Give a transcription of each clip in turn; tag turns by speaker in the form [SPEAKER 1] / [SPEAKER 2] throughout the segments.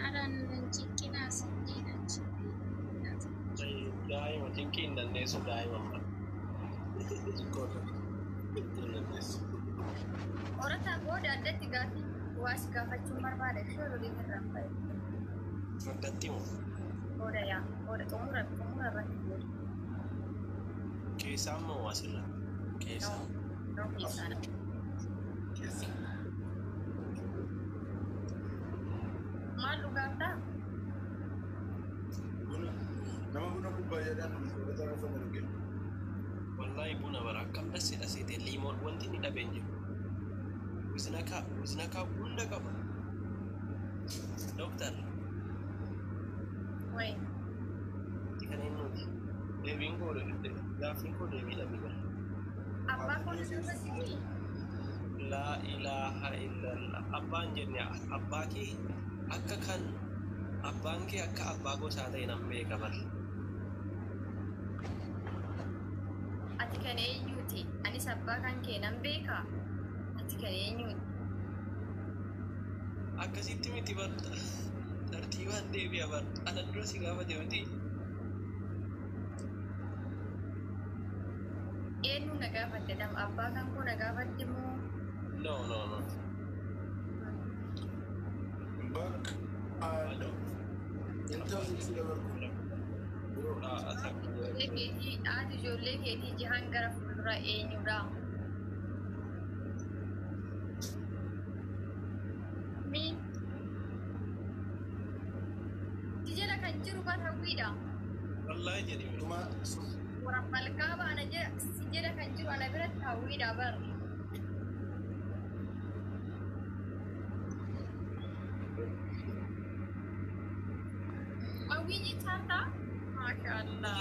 [SPEAKER 1] Aran chicken as
[SPEAKER 2] دائما تمكن الناس دائما
[SPEAKER 1] Orata boda adatti gaati was gaafachuu barbaade shoro di irraan fa'i.
[SPEAKER 2] فردتي
[SPEAKER 1] Boda yaa boda xumura irratti boda.
[SPEAKER 2] كيسام واصلة كيسام
[SPEAKER 1] No kiisana. Maal dhugaaftaa?
[SPEAKER 3] nama buna kubbaayyaadhaan soorata lafa marge
[SPEAKER 2] والله بونا برا كم بس أسيت الليمون وانتي ندبنج وزنكا بونا كم دكتور
[SPEAKER 1] Wait.
[SPEAKER 2] تكلم نودي ديفين كود دافين كود ديفين أبيض
[SPEAKER 1] Abbaa koo sirriitti
[SPEAKER 2] لا إله إلا الله أبان جنيا أباكي أكا كان أبانكي أكا أباكو ساتين أمبي كبر
[SPEAKER 1] ati kan eenyuuti? Anis abbaa kan kee nan beekaa? Ati kan eenyuuti?
[SPEAKER 2] akkasitti miti bar tartiibaan deebi'a bar ana dura si gaafate miti
[SPEAKER 1] Eenyu na gaafatte dam abbaa kan koo na gaafatte moo?
[SPEAKER 2] no
[SPEAKER 3] bak intalli si dabarku
[SPEAKER 1] Haati ijoollee keetii jihaan gara fuulduraa eenyudha? Si jala kan jiru bar hawwiidha.
[SPEAKER 2] wallahi jedhi
[SPEAKER 3] tuma
[SPEAKER 1] Warra malkaa baana si jala kan jiru ana biratti hawwiidha bar. Hawwii jechaadha? Maashaallah.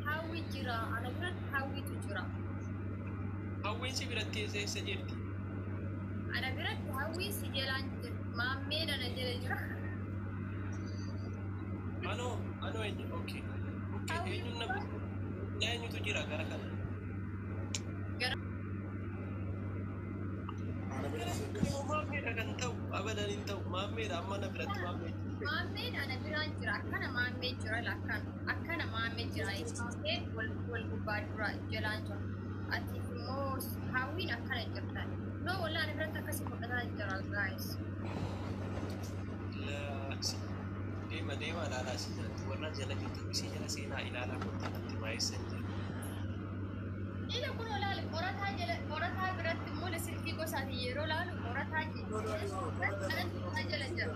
[SPEAKER 1] Hawwii jira ana biratti hawwiitu jira.
[SPEAKER 2] hawwiin si biratti eessa jirti
[SPEAKER 1] Ana biratti hawwii si jalaan jira. Maammeen ana jala jira.
[SPEAKER 2] anoo eenyu okay eenyu na eenyutu jira gara kana
[SPEAKER 3] ana bira sirgas
[SPEAKER 2] maammeedha kan ta'u abadan hin ta'u maammeedha amma na biratti maammee
[SPEAKER 1] Maammeen ana biraan jira. Akkana maammee jira lakkaan. Akkana maammee jira. Maammeen wal gubbaa dura jalaan jira. Ati immoo hawwiin akkana jirtan. No walaa ana biratti akkasii fudhataa jira guys.
[SPEAKER 2] deema ilaalaa si jalatti warra jala jirtu isii jala seenaa ilaalaa kottaatti baay'isan jiru
[SPEAKER 1] Ila kun olaal qorataa biratti immoo silkii gosaati yeroo laalu qorataa jala jira.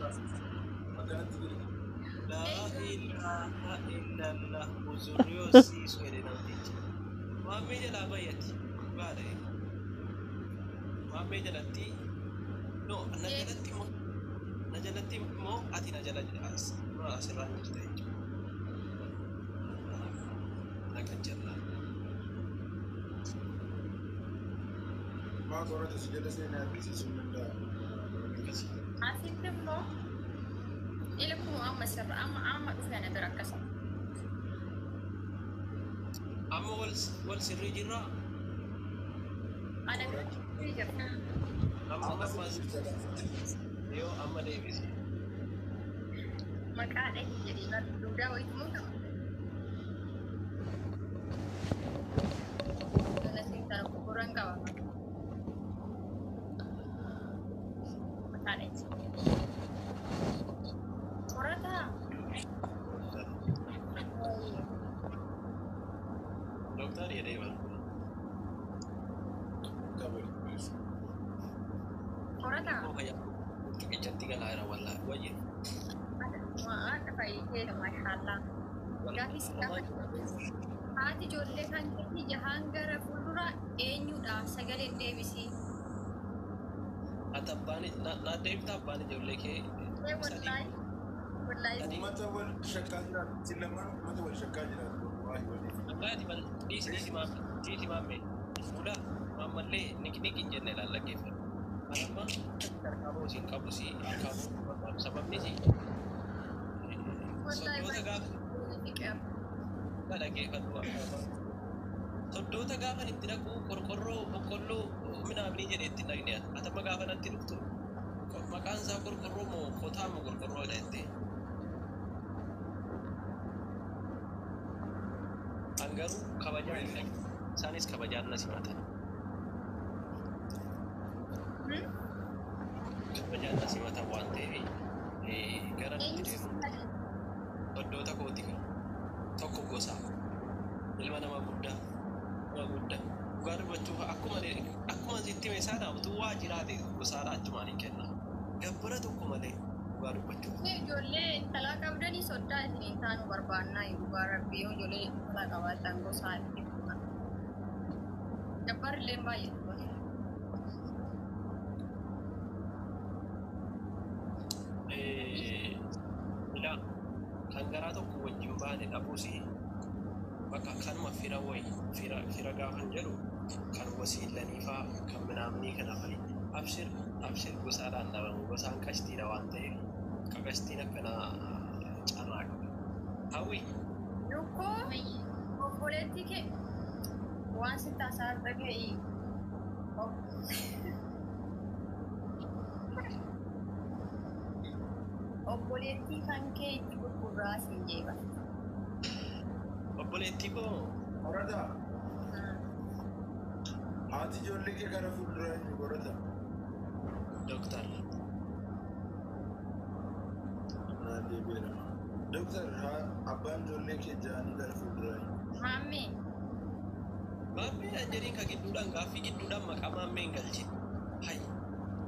[SPEAKER 3] akkanatti jira
[SPEAKER 2] laa ilaaha illallah uzurriyoo siisu jedhe namtichi maammee jalaa bayyatti baadhe maammee jalatti no na jalatti immoo ati na jala jiraas asirraan jirta jechuudha naga jallaa
[SPEAKER 3] maa qorata si jala seenaa argisiisuun danda'a
[SPEAKER 1] Asitti immoo ila kun amma sirra amma dhufe ana bira akkasa.
[SPEAKER 2] amma wal sirrii jirraa
[SPEAKER 1] Ana biratti jirta.
[SPEAKER 2] amma yoo amma deebisi
[SPEAKER 1] Maqaa dhahii jedhee bar duudaa wayitu moo qaba? Kana seentara gurguran qaba. Maqaa dhahii. Qorataa.
[SPEAKER 2] doktari jedhee bara
[SPEAKER 1] Qorataa.
[SPEAKER 2] Ijatti galaa jira wallaahi wayye
[SPEAKER 1] Ada fayyee maashaallah. Gaafis haati ijoollee kan jirti jahaan gara fuuldura eenyudha sagaleen deebisii.
[SPEAKER 2] ati abbaan na deebita abbaan ijoollee kee
[SPEAKER 1] Wallahi.
[SPEAKER 3] ummata wal shakkaa jiraatu si lamaan ummata wal shakkaa jiraatu waa'ee waliif
[SPEAKER 2] Agadi ban dhiisi maammee fuudha maammallee nikin jenne lallaggeeffatu anamma tarkaaboo isin qabu si akaabuu barbaadu sababni si soddoota gaafa dhaggeeffatu soddoota gaafa itti dhaqu qorqorroo boqqolloo midhaanii jedheetti dhaqne atama gaafa natti dhuftu maqaan isaa qorqorroo moo qotaa moo qorqorroo jedhette angaruu kabajaan isaanis kabajaan na simatan kabajaan na simatan waan ta'eef gara nuti deemu baddoota kooti tokko gosa ilma nama guddaa dhugaa dubbachuuf akkuma sitti meeshaa dhaabtu waa jiraate gosaadha achumaan hin kenna gabbara tokko malee dhugaa dubbachuuf.
[SPEAKER 1] Ijoollee intalaa qabdanii sodaa isiniin taanu barbaannaa dhugaa rabbii ijoollee intalaa qabaatan gosaa itti gabbarillee baay'ee dhugaa.
[SPEAKER 2] Ilaa kan garaa tokko wajjin baane dhabuusi bakka kanuma fira gaafan jedhu kan wasiilaniifaa kan minaamnii kana fali abshir gosaadhaan dhabamu gosaan qashtiidha waan ta'eef qashtiin akkana carraa qaba hawwi
[SPEAKER 1] Lukkoo obboleettii kee waan si taasaa dhaga'ii obboleettii kan kee itti gurguraa siin jeeba.
[SPEAKER 2] Obboleettii koo
[SPEAKER 3] Qorata. Haati ijoollee kee gara fuulduraa hin qorata.
[SPEAKER 2] Doktar.
[SPEAKER 3] Doktar abbaan ijoollee kee jaanii gara fuulduraa hin.
[SPEAKER 1] Maammee.
[SPEAKER 2] Maammee ajjariin ka gidduudhaan gaaffii gidduudhaan maqaa maammee hin galchi. Hai.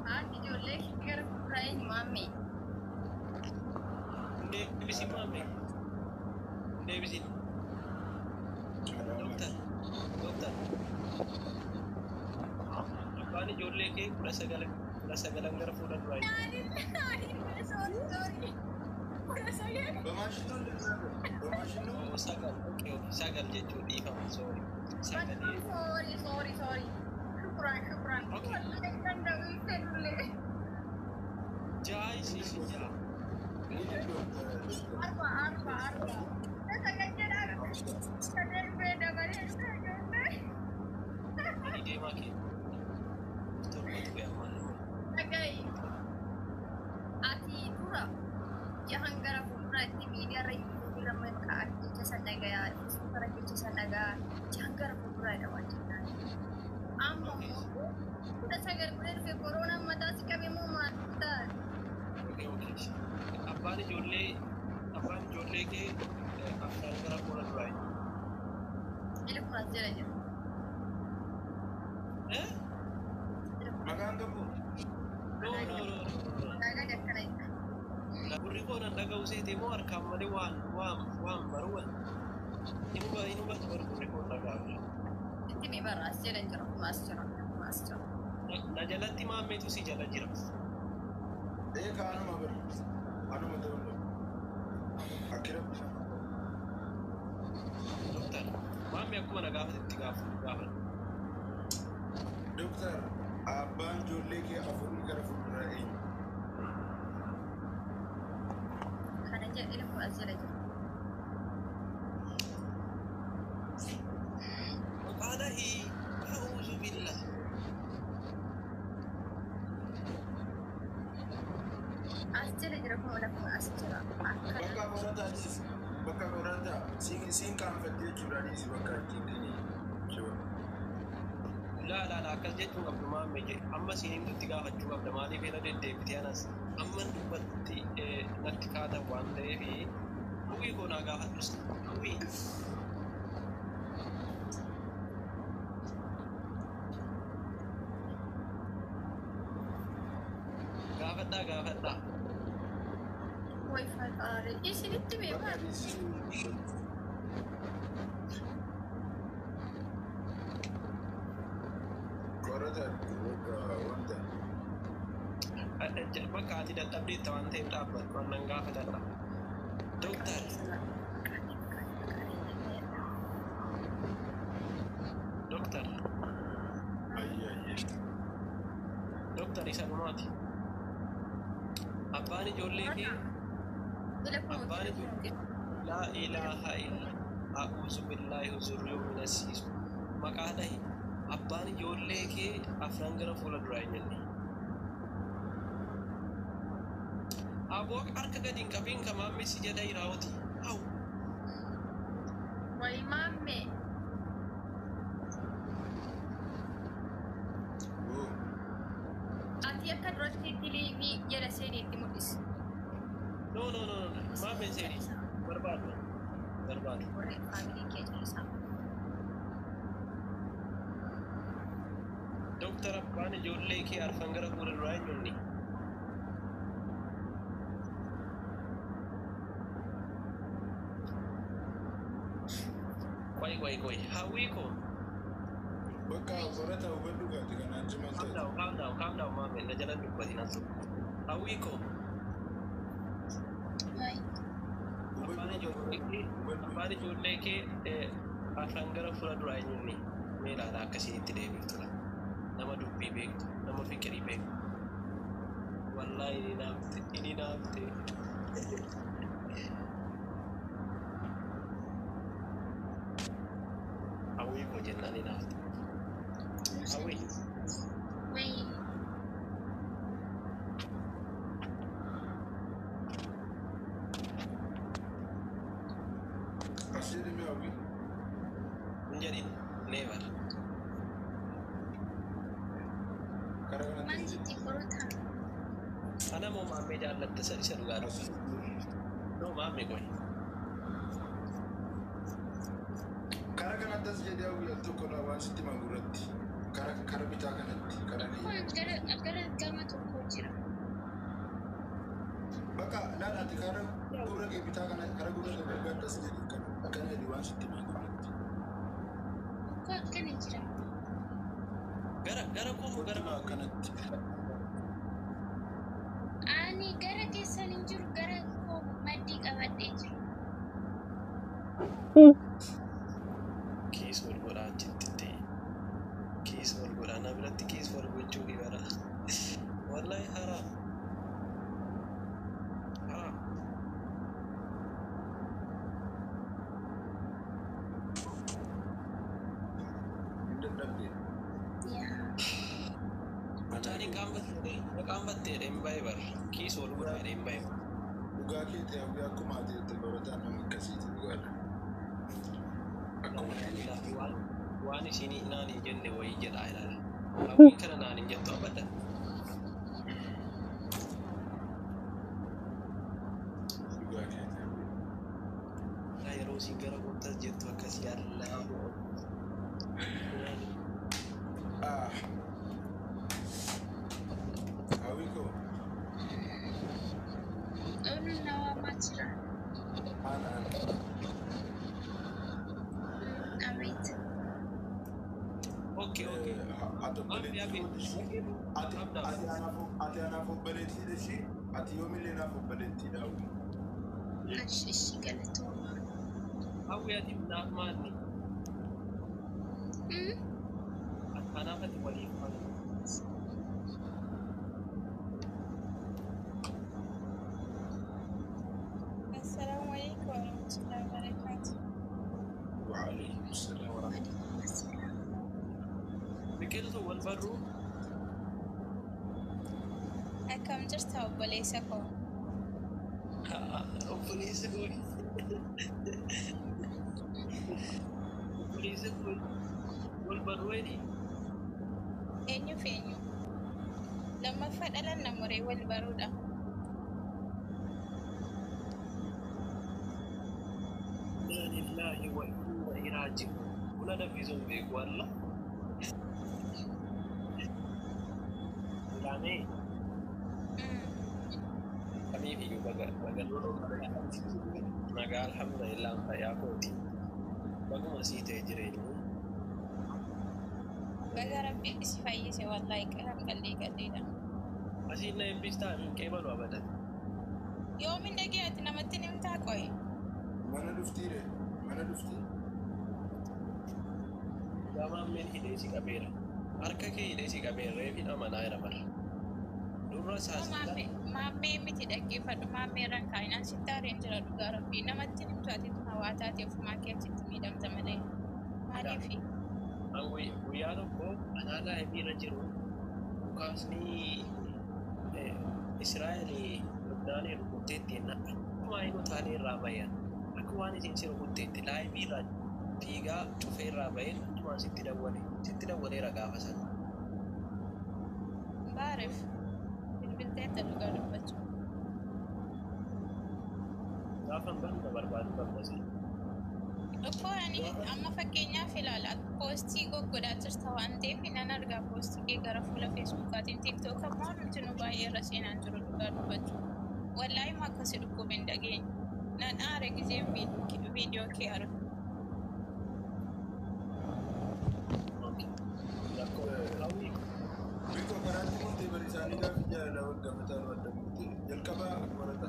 [SPEAKER 1] Haati ijoollee kee gara fuulduraa hin maammee.
[SPEAKER 2] Deebisi maammee. Deebisi. Doktar. Abbaan ijoollee kee 19 gara fuula duraa hin. Sagal jechuun dhiifama sorry.
[SPEAKER 1] Sorry. Syukran.
[SPEAKER 2] Jai.
[SPEAKER 1] Arba.
[SPEAKER 2] Ini dia makin. Betul ya mana.
[SPEAKER 1] Agai. Ati dura. Jangan gara fuulduratti miidiyaa irra filamaman ka'an jecha sannagaa suukara jecha sannagaa jangan gara fuulduraadha waan jennaan. Amma kudha sagal kudha dhufe koronaan mataa si qabe moo maal ta'a?
[SPEAKER 2] Oke. Abbaan ijoollee kee afaan gara fuula duraa hin.
[SPEAKER 1] Ila kunas jala jira.
[SPEAKER 3] Maqaan qabu.
[SPEAKER 2] No.
[SPEAKER 1] Nagaa jakkana jira.
[SPEAKER 2] Laburri koo nan dhaga'u seetee moo harkaan malee waan baruwan. Inni batu barburri koo dhaga'u.
[SPEAKER 1] Itti mi barra as jala jira kumas jira.
[SPEAKER 2] Na jalatti maammeetu si jala jira.
[SPEAKER 3] Kaanuma bira. Anuma ta'uu Akira.
[SPEAKER 2] Doktar, maammee akkuma na gaafatetti gaafadhu.
[SPEAKER 3] Doktar, abbaan ijoollee kee afurii gara fuulduraa eenyu?
[SPEAKER 1] Kana jedhe ila kunas jala jira.
[SPEAKER 2] Maqaadhahi a'uuzu billah.
[SPEAKER 1] As jala jira kuma lafa as jira.
[SPEAKER 3] Bakka qorataa siin kaanfattee jechuudhaanis bakka ittiin
[SPEAKER 2] Laa akkas jechuun qabdu maammee amma siin nutti gaafachuu qabda maaliif irra deddeebitee anas amma dubbatti natti kaata waan ta'eef hawwii koo naa gaafadhus hawwii. Gaafadhaa.
[SPEAKER 1] Wai fatare. Isinitti beekaa?
[SPEAKER 3] Qorataa wanta.
[SPEAKER 2] Bakka ati dadhabdeetta waan ta'eef dhaabbadhu waan nan gaafatadha. Doktar. Doktar isa dhumaati. Abbaan ijoollee kee laa ilaaha illa a'uuzu billaahi huzurriyuu minasiisu maqaa dhahi abbaan ijoollee kee afran gara fuula duraa hin jenne. Aboo harka gadi hin qabiin ka maammee si jedha hiraawoti. Hawu.
[SPEAKER 1] Wayi maammee. Ati akka duratti tiliivii jala seeniitti mul'isi.
[SPEAKER 2] No. Maammee seenii. Barbaadu.
[SPEAKER 1] Warreen faamilii kee jalisaa.
[SPEAKER 2] Doktor abbaan ijoollee kee arfan gara fuula duraa hin jenne. Wait. Hawwii koo.
[SPEAKER 3] Bakka qorata hubadhu gaati kanaan cimaa ta'e.
[SPEAKER 2] Calm down, maame. Na jala dubbatiin as tokko. Hawwii koo. Abbaan ijoollee kee afran gara fuula duraa hin jenne. Mee ilaala akkasii itti deebiftudha. Nama dubbii beektu, nama fikirii beektu. Wallaahi inni naafte. Hawwii koo jennaan inni naafte. Hawwii.
[SPEAKER 1] Wayi.
[SPEAKER 3] Asii deemee hawwii.
[SPEAKER 2] Hin jedhin neevar.
[SPEAKER 3] Karaa kanatti.
[SPEAKER 1] Maal jetti qorata?
[SPEAKER 2] Ana moo maammee jaallatte isa dhugaa dhufu. No maammee qoy.
[SPEAKER 3] Karaa kanatti as jedhee hawwii tokko dha waan sitti maguratti. Karaa bitaa kanatti. Karaa ni.
[SPEAKER 1] Gara gama tokko jira.
[SPEAKER 3] Bakka laalaati karaa gurra kee bitaa kana karaa gurra kee gargaarta as jedhee kan akkana jedhee waan sitti maguratti.
[SPEAKER 1] Ko akkana jira.
[SPEAKER 2] Gara koo gara
[SPEAKER 3] kanatti.
[SPEAKER 1] Ani gara keessan hin jiru gara koo maddii qabadhee jiru.
[SPEAKER 2] Kiis wal godhaa achitti ta'e. Kiis wal godhaa na biratti kiis wal gochuu dhibara. Wallaahi haraa. Qaambattee dheembaa'ee bara. Kiis wal godhaa dheembaa'ee bara.
[SPEAKER 3] Dhugaa kee ta'e hawwii akkuma ati itti barataan nama akkasiiti dhugaadha.
[SPEAKER 2] Waan isinii naan hin jenne wayii jedhaa ilaala. Hawwiin kana naan hin jettu abadan.
[SPEAKER 3] Dhugaa kee ta'e.
[SPEAKER 2] Yeroo isin gara goottas jettu akkasii allaa. Hawwii koo.
[SPEAKER 1] Olu nawa machira. Abit.
[SPEAKER 2] Okay.
[SPEAKER 3] Ati anaaf obboleettiidha ishee. Ati yoomillee naaf obboleettiidha hawwii.
[SPEAKER 1] Ishi galatooma.
[SPEAKER 2] Hawwii ati naaf maalni? Anaaf ati waliif maali?
[SPEAKER 4] السلام عليكم ورحمة الله وبركاته.
[SPEAKER 3] وعليكم السلام ورحمة الله.
[SPEAKER 2] Biqiltuu wal barruu
[SPEAKER 4] أكم جرت وبليسكم.
[SPEAKER 2] obboleessa koo wal barruu jedhi.
[SPEAKER 4] Eenyu fi eenyu? Lammaffaa dhalan namuree wal baruudha.
[SPEAKER 2] Lillahi wa inna ilaihi raaji'uun. Buna danfisuun beeku walla. Ilaamee kamiif iyyuu nagaa alhamdulillah fayyaa kooti. Baguma sii ta'e jireenyu.
[SPEAKER 4] Baga rabbi si fayyise wallahi qalam qallee qalleedha.
[SPEAKER 2] Asiin na eebbistaa hin qeebalu abadan.
[SPEAKER 4] Yoomin dhageeti namatti nimtaa qoye.
[SPEAKER 3] Mana dhuftiire. Mana dhuftii.
[SPEAKER 2] Gamaammeen hidhee si qabeera. Harka kee hidhee si qabeera reefin amanaa jira bara. Durra saasita.
[SPEAKER 4] Maammee miti dhaggeeffadhu maammee irraan kaayinaan sitti aareen jira dhugaa rabbii namatti nimtu ati hawaa taatee ofumaa kee achitti miidhamta malee. Maaliifi?
[SPEAKER 2] guyyaa tokko anaalaa himiirra jiru dhukaasni Israa'eel Lubnaanii rukutteetti akkuma inni utaalee irraa bayan akka waan isin si rukutteetti laayibiirraa fiigaa cufee irraa bayan akkuma sitti dawwaleera gaafa sana.
[SPEAKER 4] Baariif bilbilteetta dhugaa dubbachuu.
[SPEAKER 2] Gaafa hin barbaadu qabnasi.
[SPEAKER 4] Dhukkubaani amma fakkeenyaaf ilaala poostii goggodaa jirta waan ta'eef nan argaa poostii kee gara fuula feesbuukaatiin tiiktook ammoo nuti nu baay'ee irra seenaa jiru dhugaa dubbachuu. Wallaahi ma akkasii dhukkubin dhageenya. Nan aare gizeen viidiyoo kee argu.
[SPEAKER 3] Biko karaatti murtee bariisaanii gaafi jaalala wal gaafataa wadda murtee jalqabaa barata.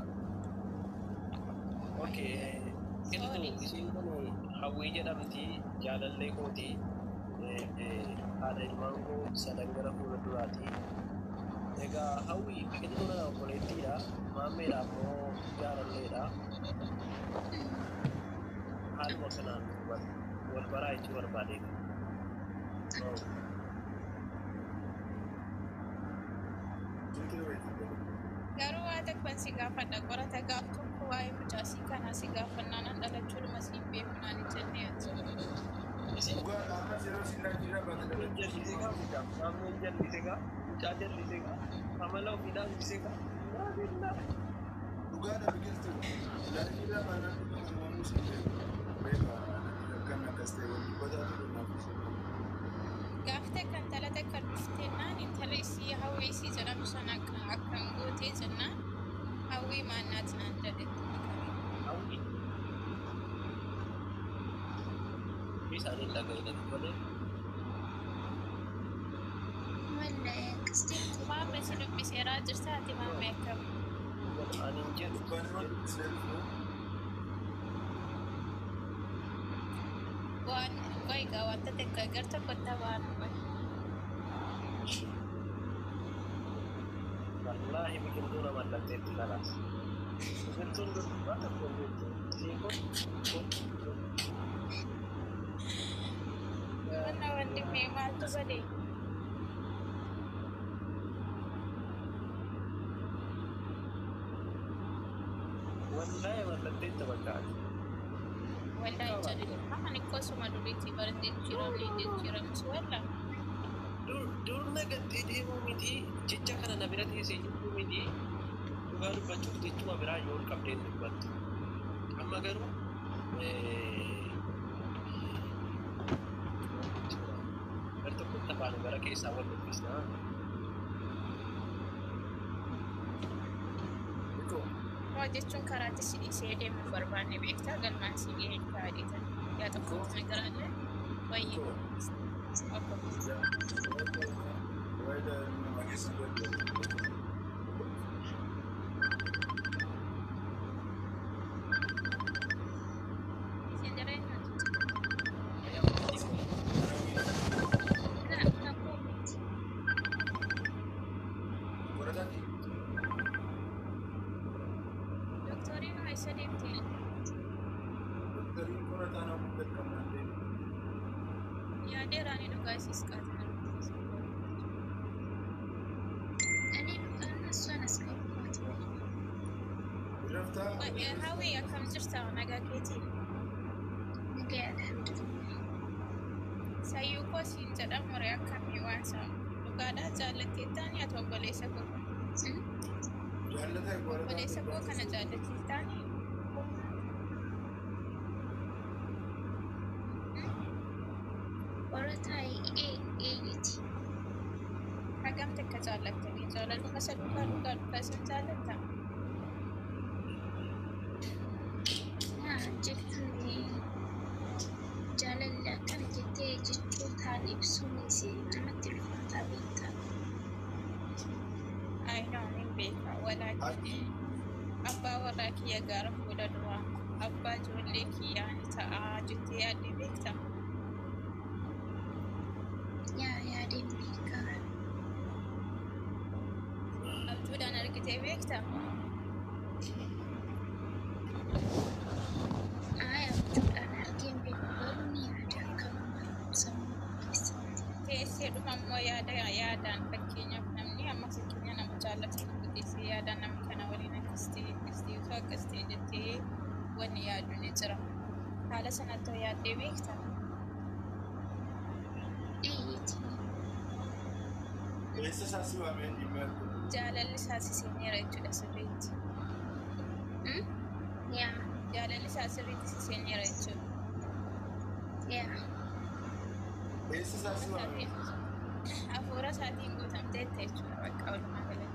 [SPEAKER 2] Isiin kun hawwii jedhamti jaalallee kooti haadha ilmaan koo sadan gara fuula duraati. Egaa hawwii biqiltuu nana obboleettiidha. Maammeedha ammoo jaalalleedha. Haaluma kanaan wal baraa jechuu barbaade.
[SPEAKER 4] Garuu waa takban si gaafadha qorata gaaf tokko waa'ee mucaasii kanaa si gaafannaan an dhalachuudhuma siin beekunaan hin jennee
[SPEAKER 3] Dhugaa amma yeroo sinnaa jirra baata
[SPEAKER 2] Maameen jalliseegaa, mucaa jalliseegaa, amala ofiidhaan liseegaa.
[SPEAKER 3] dhugaadha biqiltuu laalirraa baanaan dhugaa namoonni siin beekaa kan akkas ta'e wal dubbataa ture naaf
[SPEAKER 4] gaafte kan talata kan dhuftennaan intala isii hawwii isii jedhamu sana akkan gootee jennaan hawwii maannaati naan jedhetti
[SPEAKER 2] Hawwii. Isaaniin dhaga'inatti malee.
[SPEAKER 4] Maammee si dubbiseeraa jirta ati maammee akkam
[SPEAKER 2] Ani hin jedhu.
[SPEAKER 4] waan egaa wanta takka gar tokkotti waan
[SPEAKER 2] Wallaahi biqiltuu nama dhalteetti lalaas. Biqiltuun durbaa tokko
[SPEAKER 4] wanna wanni mee maaltu badee
[SPEAKER 2] wallaahi mallatteetti bakkaati.
[SPEAKER 4] wallaahi jedhe ani kosuma duriitii bara jijjiiramus walla
[SPEAKER 2] Dur nagattee deemuu miti jecha kana na bira teessee jirtu miti dhugaa dubbachuuf jechuma biraa yoo qabdeen dubbattu. Amma garuu gar tokkotti afaan gara keessaa wal dubbisnaa.
[SPEAKER 4] waa jechuun karaatti si dhiisee deemuu barbaanne beektaa galmaan si gahee kaadhiitan yaa tokkotti nagaraalle baay'ee yaaderaani dhugaasis qaatan hawwii akkam jirta nagaa keetiin sayyuu koo siin jedhamu ree akkamii waan isaa dhugaadhaa jaallatteettaani ati obboleessa koo kana jaallatteettaani hagam takka jaallattanii jaalaluma isa dhugaa isin jaallata
[SPEAKER 5] jaalalli akkana jettee jechootaan ibsuunis namatti ulfaataa beektaa.
[SPEAKER 4] Ayinoo hin beeka walaakin abbaa warraa kiyya gaara fuula duraa abbaa ijoollee kiyyaa ni ta'aa jettee yaaddee beekta.
[SPEAKER 5] Yaadeen beekaa.
[SPEAKER 4] Abjuudhaan argitee beekta.
[SPEAKER 5] Abjuudhaan argeen beeku garuu ni yaada akka sammuu keessa.
[SPEAKER 4] jaallatan guddisee yaada nama kana waliin akkasitee utuu akkasitee jettee wanni yaadu ni jira. Haala sanatti yaaddee beektaa?
[SPEAKER 3] Eessa isaasi waamee dhimma ergu?
[SPEAKER 4] Jaalalli isaas seeneera jechuudha sirriitti. Jaalalli isaas sirriitti seeneera jechuudha.
[SPEAKER 3] Eessa isaasi waamee?
[SPEAKER 4] Hafuura isaatiin guutamtee jechuudha bakka walumaa galatti.